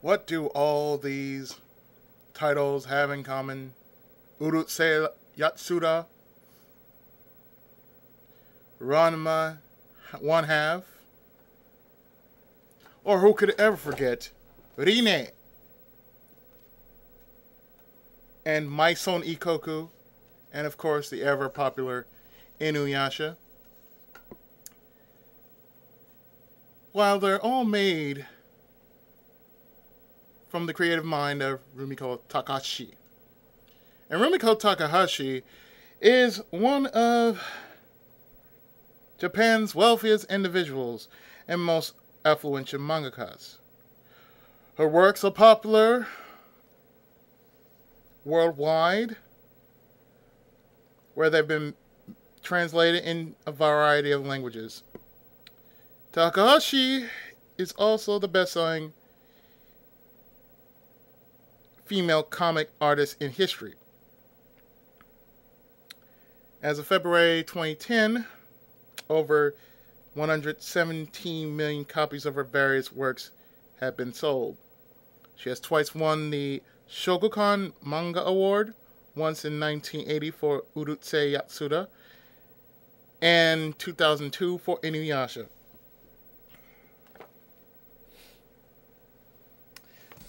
What do all these titles have in common? Urusei Yatsura, Ranma One Half, or who could ever forget Rine and Maison Ikoku, and of course the ever popular Inuyasha. While they're all made from the creative mind of Rumiko Takahashi. And Rumiko Takahashi is one of Japan's wealthiest individuals and most affluential mangakas. Her works are popular worldwide, where they've been translated in a variety of languages. Takahashi is also the best-selling female comic artist in history. As of February 2010, over 117 million copies of her various works have been sold. She has twice won the Shogakukan Manga Award, once in 1980 for Urusei Yatsura, and 2002 for Inuyasha.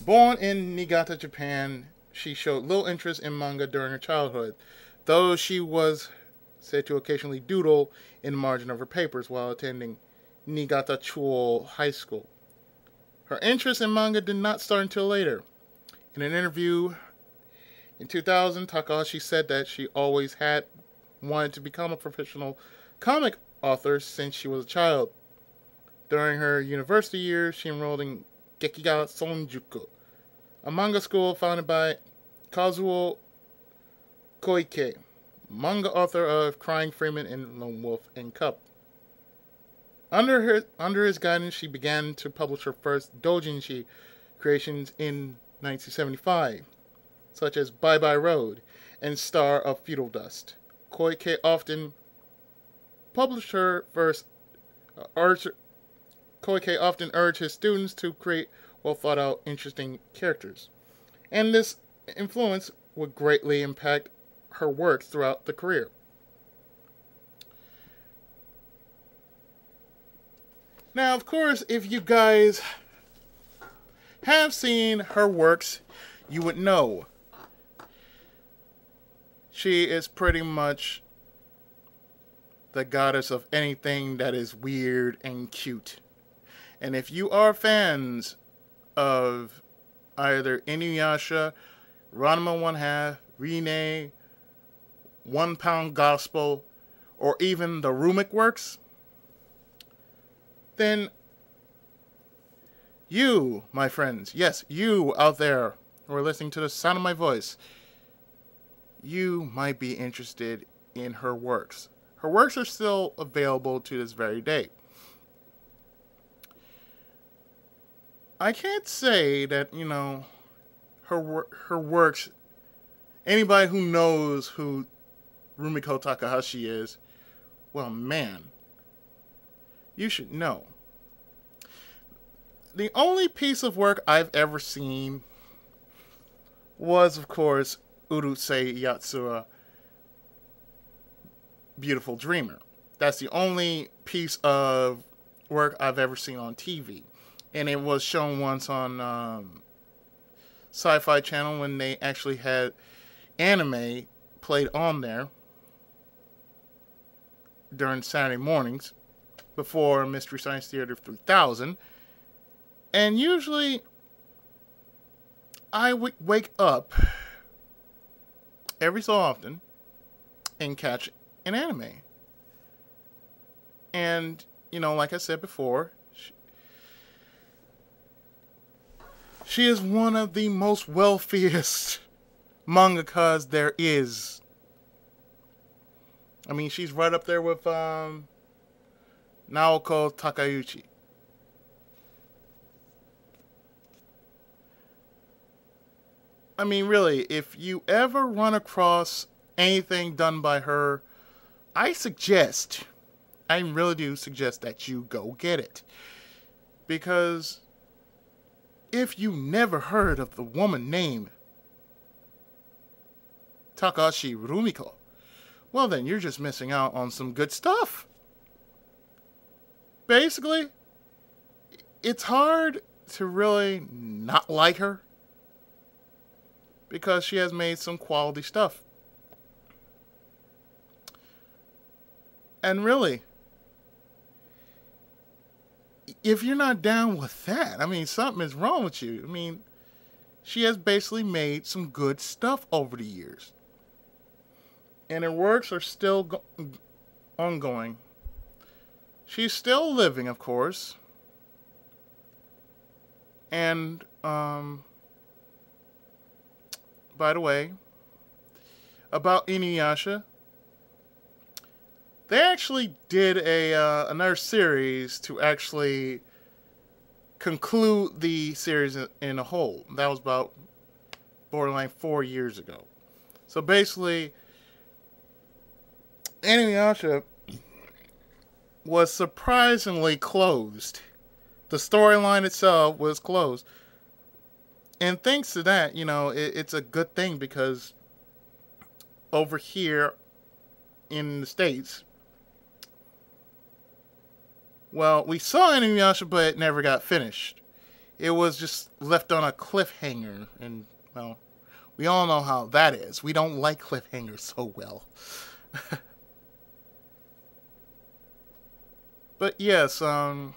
Born in Niigata, Japan, she showed little interest in manga during her childhood, though she was said to occasionally doodle in the margin of her papers while attending Niigata Chuo High School. Her interest in manga did not start until later. In an interview in 2000, Takahashi said that she always had wanted to become a professional comic author since she was a child. During her university years, she enrolled in Gekiga Sonjuku, a manga school founded by Kazuo Koike, manga author of Crying Freeman and Lone Wolf and Cub. Under his guidance, she began to publish her first doujinshi creations in 1975, such as Bye Bye Road and Star of Feudal Dust. Koike often published her first Koike often urged his students to create well thought out, interesting characters, and this influence would greatly impact her work throughout the career. Now, of course, if you guys have seen her works, you would know she is pretty much the goddess of anything that is weird and cute. And if you are fans of either Inuyasha, Ranma One Half, Rine, One Pound Gospel, or even the Rumik works, then you, my friends, yes, you out there who are listening to the sound of my voice, you might be interested in her works. Her works are still available to this very day. I can't say that, her works, anybody who knows who Rumiko Takahashi is, well, man, you should know. The only piece of work I've ever seen was, of course, Urusei Yatsura, Beautiful Dreamer. That's the only piece of work I've ever seen on TV. And it was shown once on Sci-Fi Channel when they actually had anime played on there during Saturday mornings before Mystery Science Theater 3000. And usually I would wake up every so often and catch an anime. And, like I said before, she is one of the most wealthiest mangakas there is. I mean, she's right up there with Naoko Takeuchi. I mean, really, if you ever run across anything done by her, I really do suggest that you go get it. Because If you never heard of the woman named Takahashi Rumiko, well then you're just missing out on some good stuff. Basically, it's hard to really not like her because she has made some quality stuff. And really, if you're not down with that, I mean, something is wrong with you. I mean, she has basically made some good stuff over the years. And her works are still ongoing. She's still living, of course. And, by the way, about Inuyasha, they actually did another series to actually conclude the series in a whole. That was about borderline 4 years ago. So basically, Inuyasha was surprisingly closed. The storyline itself was closed. And thanks to that, it's a good thing because over here in the States, well, we saw Inuyasha, but it never got finished. It was just left on a cliffhanger, and, well, we all know how that is. We don't like cliffhangers so well. But yes, I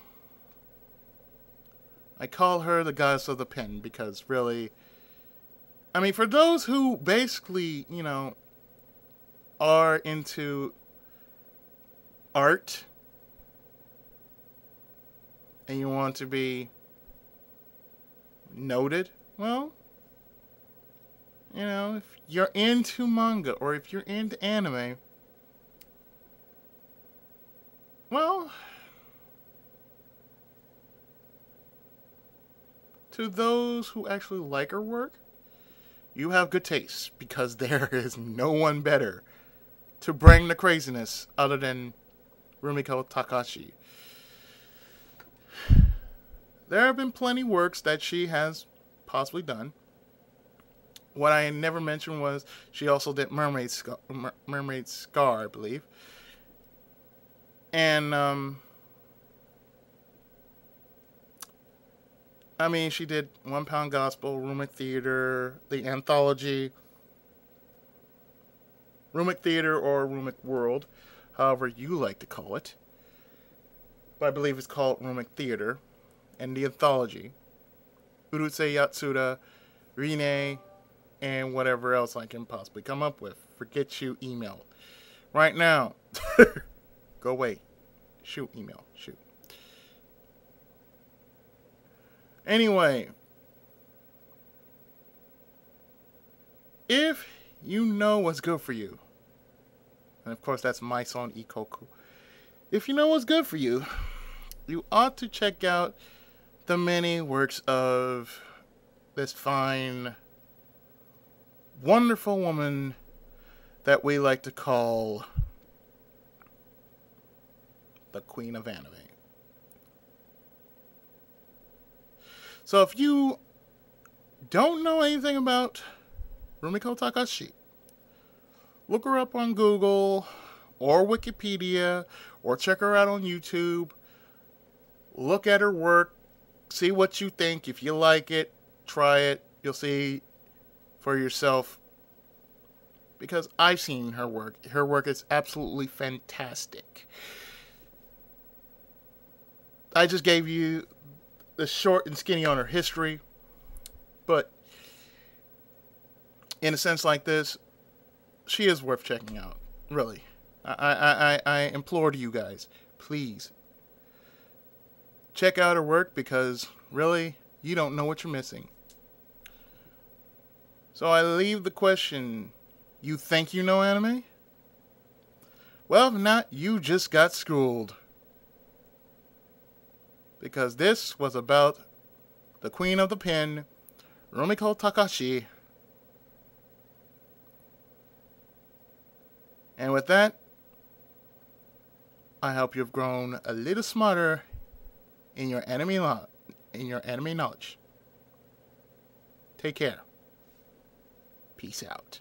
call her the goddess of the pen because really, I mean, for those who basically, are into art and you want to be noted, well, if you're into manga or if you're into anime, well, to those who actually like her work, you have good taste because there is no one better to bring the craziness other than Rumiko Takahashi. There have been plenty works that she has possibly done. What I never mentioned was she also did Mermaid Scar, I believe. And, I mean, she did One Pound Gospel, Rumik Theater, the anthology, Rumik Theater or Rumik World, however you like to call it. But I believe it's called Rumik Theater. And the anthology, Urusei Yatsura, Rine, and whatever else I can possibly come up with. Forget you, email. Right now. Go away. Shoot, email. Shoot. Anyway. If you know what's good for you, and of course that's my song, Ikoku. If you know what's good for you, you ought to check out the many works of this fine, wonderful woman that we like to call the Queen of Anime. So if you don't know anything about Rumiko Takahashi, look her up on Google or Wikipedia or check her out on YouTube. Look at her work. See what you think. If you like it, try it. You'll see for yourself. Because I've seen her work. Her work is absolutely fantastic. I just gave you the short and skinny on her history. But in a sense like this, she is worth checking out. Really. I implore to you guys, please. Check out her work because, really, you don't know what you're missing. So I leave the question, you think you know anime? Well, if not, you just got schooled. Because this was about the Queen of the Pen, Rumiko Takahashi. And with that, I hope you've grown a little smarter in your anime knowledge. Take care. Peace out.